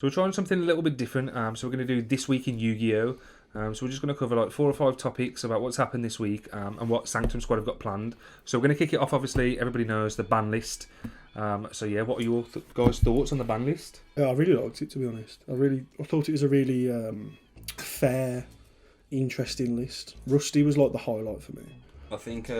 So we're trying something a little bit different. So we're going to do This Week in Yu-Gi-Oh! So we're just going to cover like 4 or 5 topics about what's happened this week and what Sanctum Squad have got planned. So we're going to kick it off, obviously, everybody knows the ban list. So yeah, what are your guys' thoughts on the ban list? Yeah, I really liked it, to be honest. I thought it was a really fair, interesting list. Rusty was like the highlight for me. I think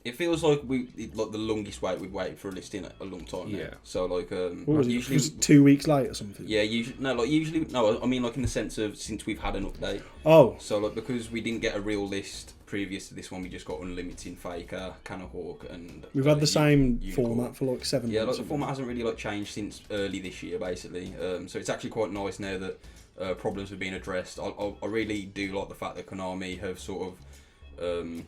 it feels like like the longest wait we've waited for a list in a long time now. Yeah. So like What was it? It was 2 weeks late or something. Yeah, I mean like in the sense of since we've had an update. Oh. So like because we didn't get a real list previous to this one, we just got Unlimited, Faker, Canahawk, and We've had the same Yugioh. format for like 7 Yeah, months. like the format hasn't really like changed since early this year, basically. So it's actually quite nice now that problems have been addressed. I really do like the fact that Konami have sort of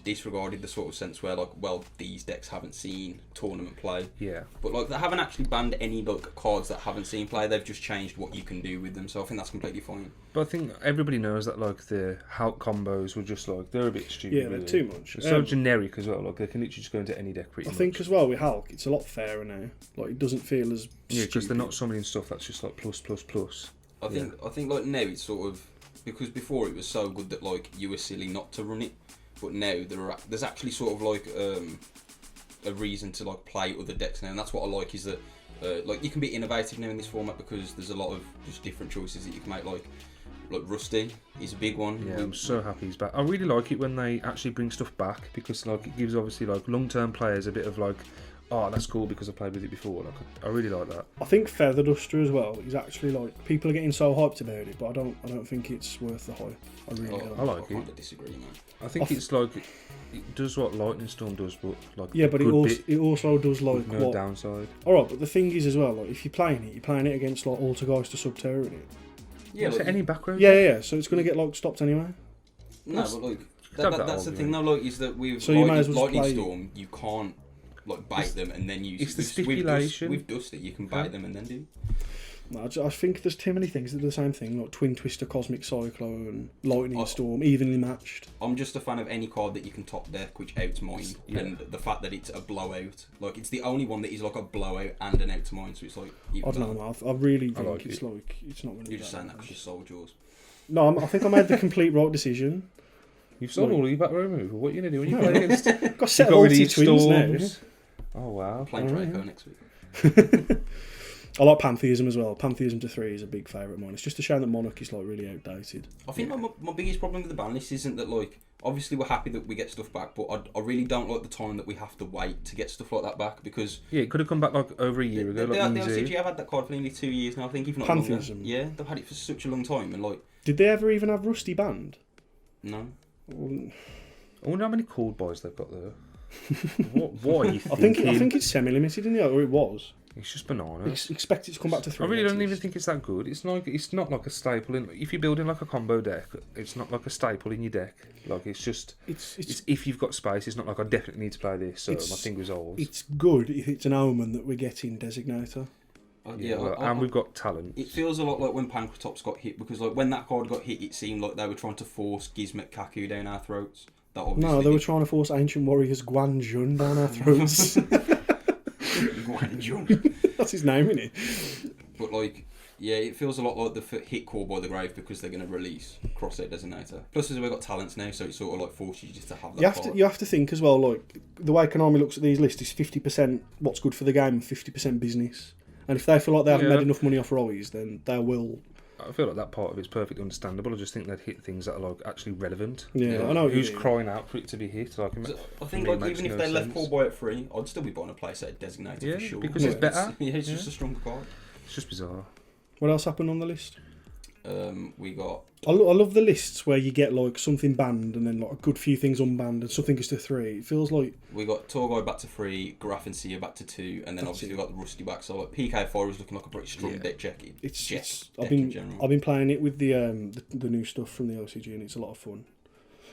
disregarded the sort of sense where like, well, these decks haven't seen tournament play. Yeah. But like they haven't actually banned any like cards that haven't seen play. They've just changed what you can do with them. So I think that's completely fine. But I think everybody knows that like the Hulk combos were just like they're a bit stupid. Yeah, they're really. too much. They're so generic as well. Like they can literally just go into any deck pretty I much. think as well with Hulk, it's a lot fairer now. Like it doesn't feel as Yeah, because they're stupid. not summoning stuff that's just like plus plus plus. I think like now it's sort of because before it was so good that like you were silly not to run it, but now there's actually sort of like a reason to like play other decks now, and that's what I like is that like you can be innovative now in this format because there's a lot of just different choices that you can make. Like Rusty is a big one. Yeah, I'm so happy he's back. I really like it when they actually bring stuff back because like it gives obviously like long-term players a bit of like, oh, that's cool because I played with it before. Like I really like that. I think Feather Duster as well is actually like people are getting so hyped about it, but I don't think it's worth the hype. I really don't. I like I kind it. of disagree, man. I think it's like it does what Lightning Storm does, but like Yeah, but a good bit it also does like with no what. downside. Alright, but the thing is as well, like if you're playing it against like Altergeist or Subterra in it. Yeah, Is like, there any background? Yeah. So it's gonna get like stopped anyway. no, but like have that that's the thing though. Like is that with So you might as well Lightning play- Storm, you can't like bait them and then use. It's the with stipulation. With Dusty, you can bait them and then do. No, I think there's too many things that do the same thing, like Twin Twister, Cosmic Cyclone, Lightning Oh. Storm, evenly matched. I'm just a fan of any card that you can top deck, which outs mine, Yeah. and the fact that it's a blowout. Like it's the only one that is like a blowout and an out to mine, so it's like. I don't know, man. I really think like it's it. like it's not going to be. You're just saying that because you sold yours. No, I think I made the complete right decision. You've sold all of your back row removal. What are you gonna do when you play against? Got set You've all already twins now. Storms. Oh wow. Playing Alright. Draco next week. I like Pantheism as well. Pantheism to 3 is a big favourite of mine. It's just a shame that Monarch is like really outdated. I think my biggest problem with the ban list isn't that like obviously we're happy that we get stuff back, but I really don't like the time that we have to wait to get stuff like that back because Yeah, it could have come back like over a year ago. the Like LCG easy. have had that card for nearly 2 years now. I think if not Pantheism. longer. Yeah, they've had it for such a long time, and like Did they ever even have Rusty banned? no. Well, I wonder how many cold boys they've got there. What are you I thinking? think it's semi-limited in the or it was. It's just bananas. Expect it to come back to 3. I really at don't even least. think it's that good. It's not like a staple in. If you're building like a combo deck, it's not like a staple in your deck. Like it's just. It's if you've got space. It's not like I definitely need to play this. So my thing resolves. It's good if it's an omen that we're getting Designator. And we've got talent. It feels a lot like when Pankratops got hit because like when that card got hit, it seemed like they were trying to force Gizmet Kaku down our throats. That obviously No, they were trying to force Ancient Warriors Guan Jun down our throats. That's his name, isn't it? But like, yeah, it feels a lot like the hit Core by the Grave because they're going to release Crosshair Designator. Plus, we've got talents now, so it sort of like forces you just to have that. You have to think as well. Like the way Konami looks at these lists is 50% what's good for the game and 50% business. And if they feel like they haven't made enough money off Rise, then they will. I feel like that part of it's perfectly understandable. I just think they'd hit things that are like actually relevant. Yeah, I know. What Who's you mean. crying out for it to be hit? Like, So I think for me, like it makes even if no they left sense. Core Boy at 3, I'd still be buying a playset Designator Yeah, for sure. because it's better. It's just a stronger card. It's just bizarre. What else happened on the list? We got I love the lists where you get like something banned and then like a good few things unbanned and something goes to 3. It feels like Torgai back to 3, Graf and Sia back to 2, and then That's obviously it. we got the Rusty back. So like PK4 was looking like a pretty strong deck jacket. I've been playing it with the new stuff from the OCG and it's a lot of fun.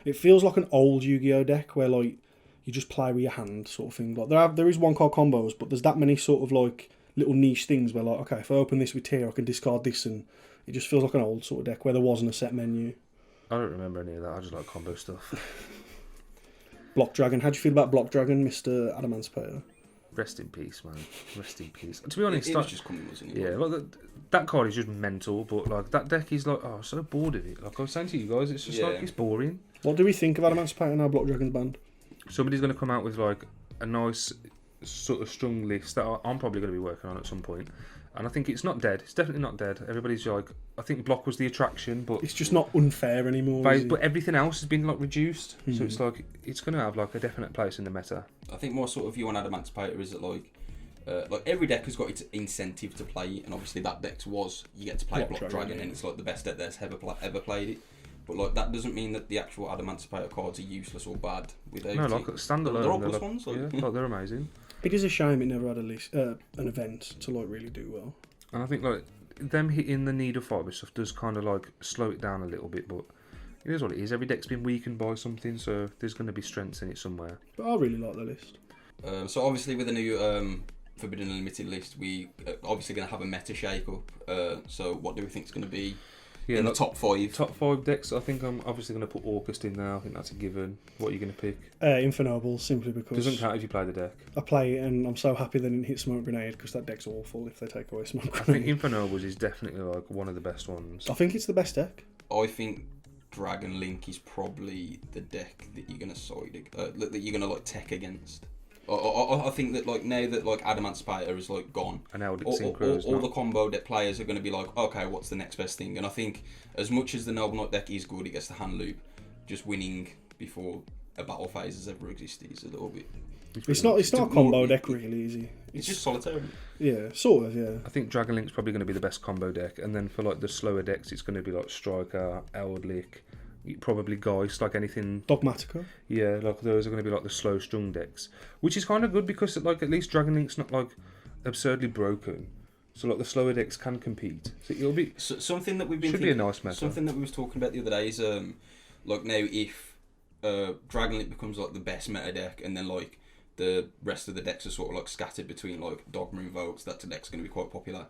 It feels like an old Yu-Gi-Oh deck where like you just play with your hand sort of thing. Like there is one card combos, but there's that many sort of like little niche things where like okay, if I open this with tier, I can discard this, and it just feels like an old sort of deck where there wasn't a set menu. I don't remember any of that. I just like combo stuff. Block Dragon. How do you feel about Block Dragon, Mr. Adamantipator? Rest in peace, man. Rest in peace. To be honest, It was just coming, wasn't it? yeah, like that card is just mental. But like that deck is like, oh, I'm so bored of it. Like I was saying to you guys, it's just like it's boring. What do we think of Adamantipator now? Block Dragons banned. Somebody's going to come out with like a nice sort of strung list that I'm probably going to be working on at some point. And I think it's not dead. It's definitely not dead. Everybody's like, I think block was the attraction, but it's just not unfair anymore. But everything else has been like reduced, so it's like it's going to have like a definite place in the meta. I think my sort of view on Adamantipator is that like every deck has got its incentive to play it, and obviously that deck's was you get to play Block Dragon, and it's like the best deck that's ever played it. But like that doesn't mean that the actual Adamantipator cards are useless or bad. No, like standalone, they're all plus ones. Like. Yeah, like they're amazing. It is a shame it never had an event to like really do well. And I think like them hitting the need of fibre stuff does kind of like slow it down a little bit, but it is what it is. Every deck's been weakened by something, so there's going to be strengths in it somewhere. But I really like the list. So obviously with the new Forbidden Unlimited list, we obviously going to have a meta shake-up. So what do we think is going to be in the top 5? Top 5 decks, I think I'm obviously going to put Orcust in there. I think that's a given. What are you going to pick? Infernoble, simply because... Doesn't count if you play the deck. I play it and I'm so happy they didn't hit Smoke Grenade, because that deck's awful if they take away Smoke Grenade. I think Infernobles is definitely like one of the best ones. I think it's the best deck. I think Dragon Link is probably the deck that you're going to side... that you're going to like tech against. I think that like now that like Adamantipator is like gone, and all the combo deck players are going to be like, okay, what's the next best thing? And I think as much as the Noble Knight deck is good, it gets the hand loop. Just winning before a battle phase has ever existed is a little bit. It's not a combo deck really, is it? It's just solitary. Yeah, sort of. Yeah. I think Dragon Link's probably going to be the best combo deck, and then for like the slower decks, it's going to be like Striker, Eldlick. Probably Geist, like anything. Dogmatica. Yeah, like those are going to be like the slow strung decks, which is kind of good because like at least Dragon Link's not like absurdly broken, so like the slower decks can compete. So it'll be something that we've been should be a nice meta. Something that we was talking about the other day is like now if Dragon Link becomes like the best meta deck, and then like the rest of the decks are sort of like scattered between like Dogma and Votes, that deck's going to be quite popular.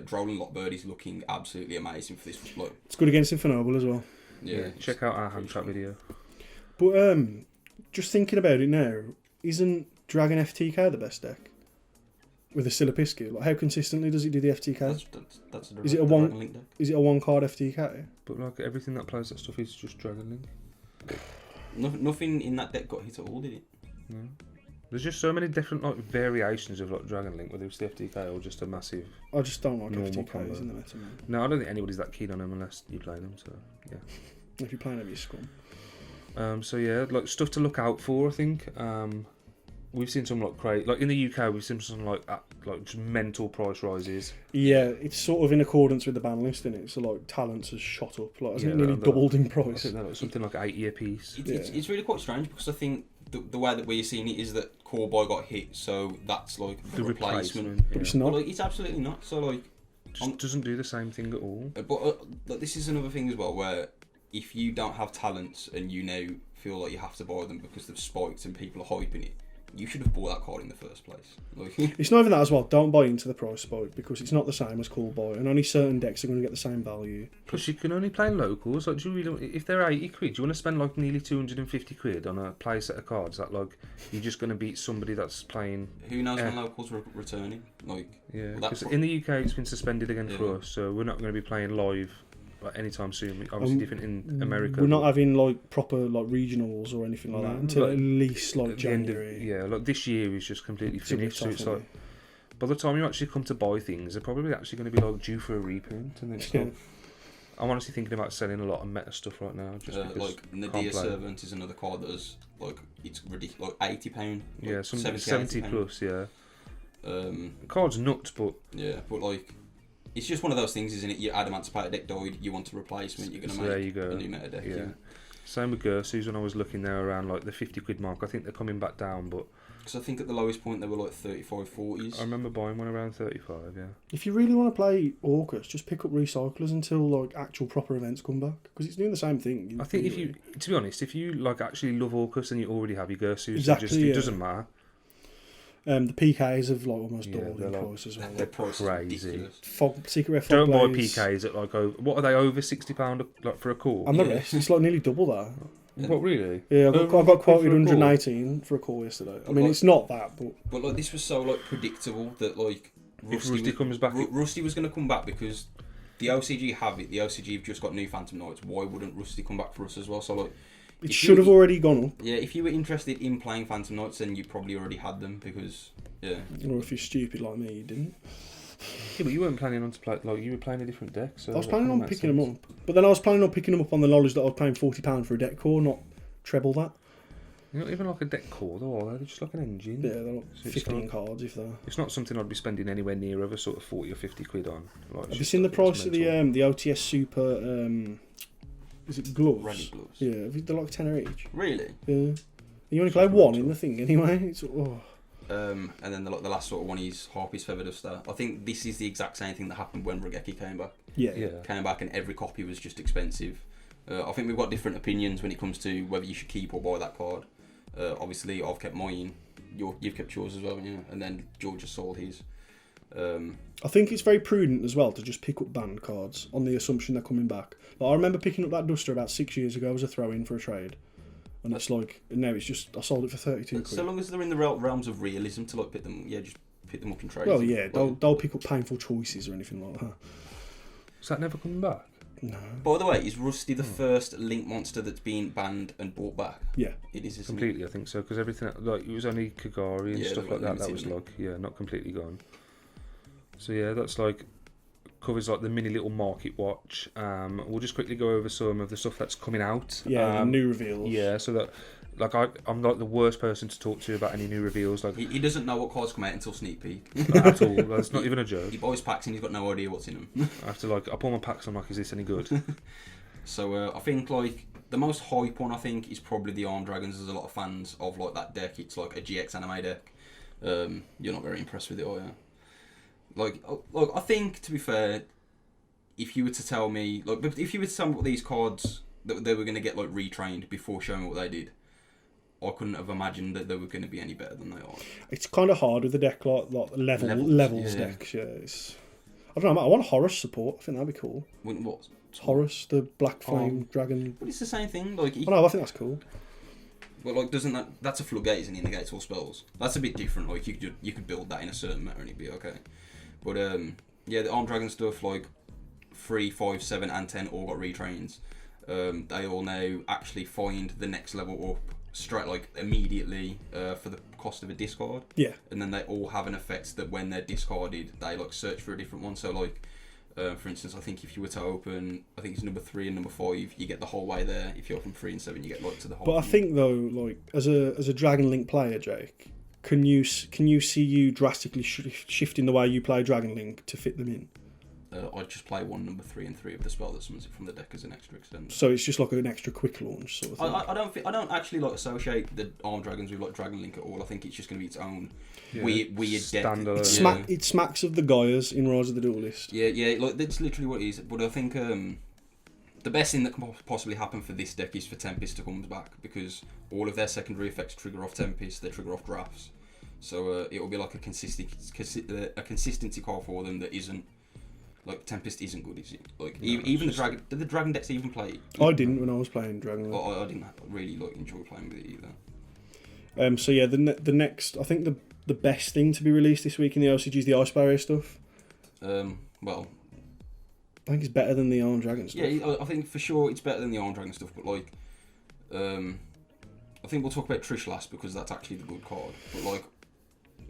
Drolling Lockbird is looking absolutely amazing for this. Like, it's good against Infernoble as well. Yeah, check out our hand trap video. But just thinking about it now, isn't Dragon FTK the best deck with the Silapisky? Like, how consistently does it do the FTK? That's is it a one? Link deck. Is it a one card FTK? But like everything that plays that stuff is just Dragon Link. Nothing in that deck got hit at all, did it? No. There's just so many different like variations of like Dragon Link, whether it's the FTK or just a massive. I just don't like FTKs combo. in the meta, man. No, I don't think anybody's that keen on them unless you play them. So yeah. If you're playing them, you scum. So yeah, like stuff to look out for. I think we've seen some like crazy, like in the UK, we've seen some like just mental price rises. Yeah, it's sort of in accordance with the ban list, isn't it? So like talents has shot up, like hasn't it nearly doubled in price? I think they're like something like 80 a piece. It's really quite strange because I think the way that we're seeing it is that Core Boy got hit, so that's like the replacement. But it's not. But, like, it's absolutely not. So like, just doesn't do the same thing at all. But this is another thing as well, where if you don't have talents and you now feel like you have to buy them because they've spiked and people are hyping it, you should have bought that card in the first place. Like, it's not even that as well. Don't buy into the price spike because it's not the same as Cool Boy, and only certain decks are going to get the same value. Plus, you can only play locals. Like, do you really? If they're 80 quid, do you want to spend like nearly 250 quid on a play set of cards that like you're just going to beat somebody that's playing? Who knows when locals are returning? Like, yeah, because in the UK it's been suspended again for us, so we're not going to be playing live. Like anytime soon, obviously different in America. We're not having like proper like regionals or anything like that until at least like January. Like this year is just completely finished. So it's like by the time you actually come to buy things, they're probably actually going to be like due for a reprint. And then it's like, I'm honestly thinking about selling a lot of meta stuff right now. Just like Nadir Servant is another card that is like it's ridiculous, like £80. Yeah, some 70 plus. Yeah. Card's nuts, but yeah, but like. It's just one of those things, isn't it? Your Adamantipator deck died, you want a replacement, you're going to make a new meta deck. Yeah. Same with Gersu's. When I was looking there around like the 50 quid mark, I think they're coming back down, but... Because I think at the lowest point they were like 35, 40s. I remember buying one around 35, yeah. If you really want to play Orcus, just pick up Recyclers until like actual proper events come back, because it's doing the same thing. I think if you, to be honest, if you like actually love Orcus and you already have your Gersu's, it doesn't matter. The PKs have like almost doubled in price as well. They're crazy. Secret Rare Don't buy PKs at like what are they over £60 like for a core? And the rest, it's like nearly double that. What, really? Yeah, I got quoted for a call? 118 for a call yesterday. I mean, it's not that, but like this was so like predictable that like If Rusty comes back, Rusty was going to come back because the OCG have it. The OCG have just got new Phantom Knights. Why wouldn't Rusty come back for us as well? So like, it should have already gone up. Yeah, if you were interested in playing Phantom Knights, then you probably already had them because yeah. Or if you're stupid like me, you didn't. Yeah, but you weren't planning on to play. Like you were playing a different deck. So I was planning on picking them up, but then I was planning on picking them up on the knowledge that I was paying £40 for a deck core, not treble that. You're not even like a deck core, though. They're just like an engine. Yeah, they're like 15 cards if they're. It's not something I'd be spending anywhere near over sort of 40 or 50 quid on. Like, Have you seen the price of the OTS Super? Is it gloves? Ready gloves. Yeah, they're like £10 each. Really? Yeah. You only play one in the thing anyway. It's, and then the last sort of one is Harpy's Feather Duster. I think this is the exact same thing that happened when Regeki came back. Yeah. Came back and every copy was just expensive. I think we've got different opinions when it comes to whether you should keep or buy that card. Obviously, I've kept mine. You've kept yours as well, haven't you? And then George has sold his. I think it's very prudent as well to just pick up banned cards on the assumption they're coming back. Like, I remember picking up that Duster about 6 years ago as a throw-in for a trade. And it's like, now it's just, I sold it for 32 quid. So long as they're in the realms of realism to like pick them, just pick them up in trades. Well, yeah, don't pick up painful choices or anything like that. Is that never coming back? No. By the way, is Rusty the first Link monster that's been banned and brought back? Yeah. It is, isn't Completely, I think so, because everything, like, it was only Kagari and stuff like that was, like, not completely gone. So, yeah, that's, like, covers, like, the mini little market watch. We'll just quickly go over some of the stuff that's coming out. Yeah, new reveals. Yeah, so that, like, I'm like the worst person to talk to about any new reveals. Like, He doesn't know what cards come out until sneak peek. At all. Like, it's not even a joke. He buys packs and he's got no idea what's in them. I have to, like, I pull my packs, I'm like, is this any good? So I think, like, the most hype one, I think, is probably the Armed Dragons. There's a lot of fans of, like, that deck. It's, like, a GX anime deck. You're not very impressed with it, are you? Like, I think, to be fair, if you were to tell me, like, if you were to tell me what these cards, that they were going to get, like, retrained before showing what they did, I couldn't have imagined that they were going to be any better than they are. It's kind of hard with a deck like levels decks. Yeah, I don't know. I want Horus support. I think that'd be cool. What? Horus, the Black Flame Dragon. But it's the same thing. Like, I think that's cool. But like, doesn't that's a floodgate, isn't it? It negates all spells. That's a bit different. Like, you could build that in a certain manner and it'd be okay. But the Armed Dragon stuff, like 3, 5, 7, and 10 all got retrains. They all now actually find the next level up straight, like, immediately for the cost of a discard. Yeah. And then they all have an effect that when they're discarded, they like search for a different one. So like, for instance, I think if you were to open, I think it's number 3 and number 5, you get the whole way there. If you open 3 and 7, you get like to the whole. But I think though, like as a Dragon Link player, Jake, can you see you drastically shifting the way you play Dragon Link to fit them in? I'd just play one number 3 and 3 of the spell that summons it from the deck as an extra extender. So it's just like an extra quick launch sort of thing. I don't actually like associate the Armed Dragons with like Dragon Link at all. I think it's just going to be its own weird deck. It smacks of the Gaias in Rise of the Duelist. Yeah, like that's literally what it is. But I think the best thing that can possibly happen for this deck is for Tempest to come back, because all of their secondary effects trigger off Tempest. They trigger off drafts. So it will be like a consistency card for them that isn't. Like, Tempest isn't good, is it? Like, no, even the Dragon... Did the Dragon decks even play? I didn't when I was playing Dragon. I didn't really like enjoy playing with it either. So yeah, the next... I think the best thing to be released this week in the OCG is the Ice Barrier stuff. Well... I think it's better than the Armed Dragon stuff. Yeah, I think for sure it's better than the Armed Dragon stuff, but like... I think we'll talk about Trish last, because that's actually the good card. But like,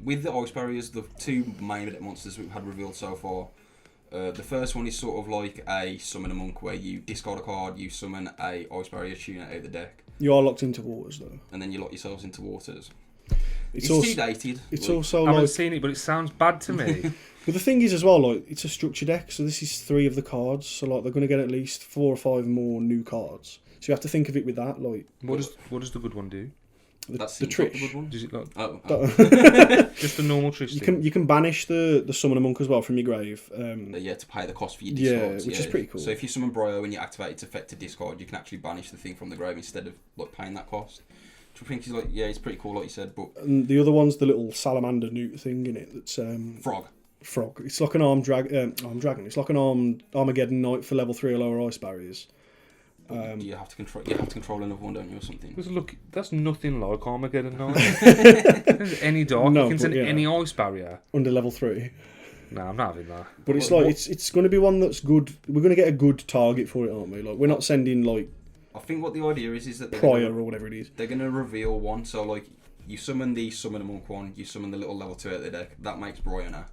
with the Ice Barriers, the 2 main deck monsters we've had revealed so far... the first one is sort of like a Summon a Monk, where you discard a card, you summon a Ice Barrier tuner out of the deck. You are locked into waters, though. And then you lock yourselves into waters. It's too dated. It's also I haven't seen it, but it sounds bad to me. But the thing is as well, like, it's a structure deck, so this is 3 of the cards, so like they're going to get at least 4 or 5 more new cards. So you have to think of it with that, like. What does the good one do? That's the Trish. The good one? Does it like Just a normal Trish? You can banish the Summon a Monk as well from your grave. To pay the cost for your discards. Which is pretty cool. So if you summon Bryo and you activate its effect to discard, you can actually banish the thing from the grave instead of like paying that cost. Which I think is like, it's pretty cool, like you said. But and the other one's the little salamander newt thing in it. That's frog. It's like an armed dragon. It's like an Armageddon Knight for level 3 or lower Ice Barriers. Do you have to control? You have to control another one, don't you, or something? Because look, that's nothing like Armageddon Night. There's any dark, No, you can send but yeah. any ice barrier. Under level 3. No, I'm not having that. But it's like it's going to be one that's good. We're going to get a good target for it, aren't we? Like we're not sending like I think what the idea is that Prior or whatever it is. they're going to reveal one. So like you summon the summon monk one, you summon the little level 2 out the deck. That makes Brionac.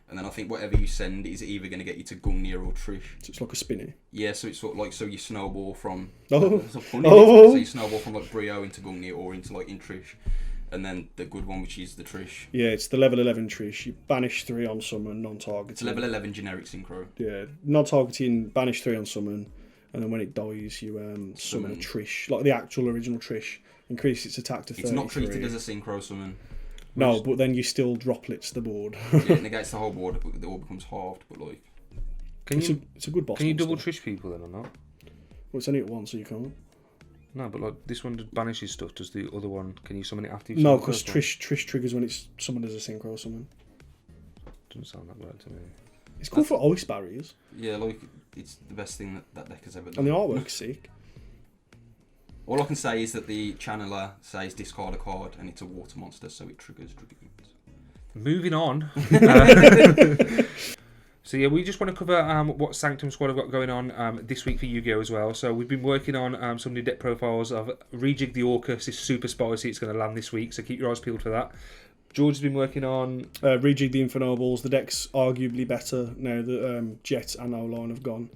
And then I think whatever you send is either going to get you to Gungnir or Trish. So it's like a spinny. Yeah, so it's sort of like so you snowball from. Oh. There's a pun in Oh. it. So you snowball from like Brio into Gungnir or into like in Trish, and then the good one which is the Trish. Yeah, it's the level 11 Trish. You banish 3 on summon, non-targeting. It's level 11 generic synchro. Yeah, non-targeting, banish 3 on summon, and then when it dies, you summon a Trish, like the actual original Trish. Increase its attack to 33. It's not treated as a synchro summon. No, but then you still droplets the board. Yeah, it negates the whole board. The board becomes halved, but like. It's a good boss. Can you double monster. Trish people then or not? Well, it's only at once, so you can't. No, but like this one banishes stuff. Does the other one? Can you summon it after you? No, summon the because first one? Trish triggers when it's summoned as a synchro summon. Doesn't sound that right to me. It's cool for ice barriers, Yeah, like it's the best thing that deck has ever done. and the artwork's sick. All I can say is that the channeler says discard a card and it's a water monster, so it triggers Dragoons. Moving on. So yeah, we just want to cover what Sanctum Squad have got going on this week for Yu-Gi-Oh as well. So we've been working on some new deck profiles. I've rejigged the Orcus. It's super spicy. It's going to land this week, so keep your eyes peeled for that. George has been working on... Rejig the Infernobles. The deck's arguably better now that Jet and O-Line have gone.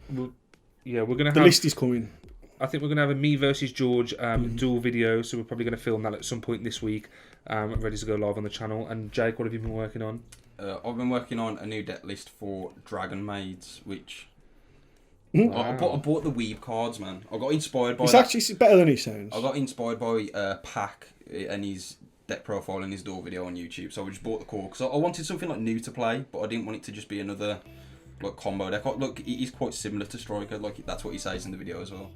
Yeah, we're going to have... The list is coming. I think we're going to have a me versus George dual video, so we're probably going to film that at some point this week, ready to go live on the channel. And Jake, what have you been working on? I've been working on a new deck list for Dragon Maids, which... Wow. I bought the Weeb cards, man. I got inspired by It's that. actually better than he sounds. I got inspired by Pack and his deck profile and his door video on YouTube, so I just bought the core because I wanted something like new to play, but I didn't want it to just be another like combo deck. Look, it is quite similar to Striker, like that's what he says in the video as well.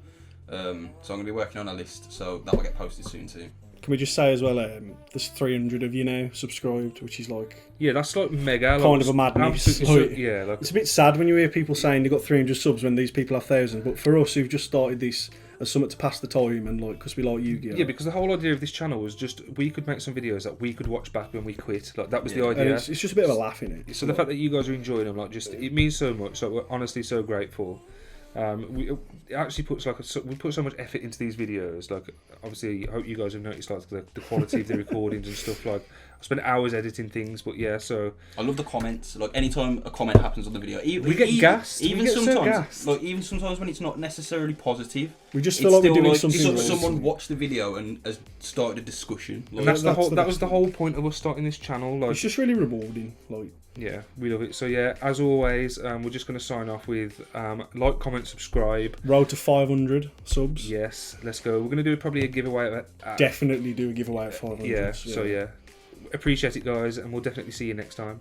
So I'm going to be working on a list, so that will get posted soon too. Can we just say as well, there's 300 of you now subscribed, which is like Yeah, that's like mega. kind of a madness. Absolutely, yeah, like, It's a bit sad when you hear people saying they've got 300 subs when these people have 1,000, but for us who've just started this as something to pass the time and like because we like Yu-Gi-Oh. yeah, because the whole idea of this channel was just we could make some videos that we could watch back when we quit. Like that was the and idea. it's just a bit of a laugh in it. So the fact that you guys are enjoying them, like, just it means so much. Like, we're honestly so grateful. It actually puts we put so much effort into these videos. Like, obviously, I hope you guys have noticed like the quality of the recordings and stuff. Like, I spent hours editing things, but yeah. So I love the comments. Like anytime a comment happens on the video, we get gassed. Even we get sometimes, so gassed. like even sometimes when it's not necessarily positive, We just it's feel like we're still doing like something. really someone silly. watched the video and has started a discussion. Like, And that's the that's whole. the That best was the thing. whole point of us starting this channel. Like, It's just really rewarding. Like, yeah, we love it. So yeah, as always, we're just going to sign off with like, comment, subscribe. road to 500 subs. Yes, let's go. We're going to do probably a giveaway. Definitely do a giveaway at 500. Yeah. So yeah, appreciate it, guys, and we'll definitely see you next time.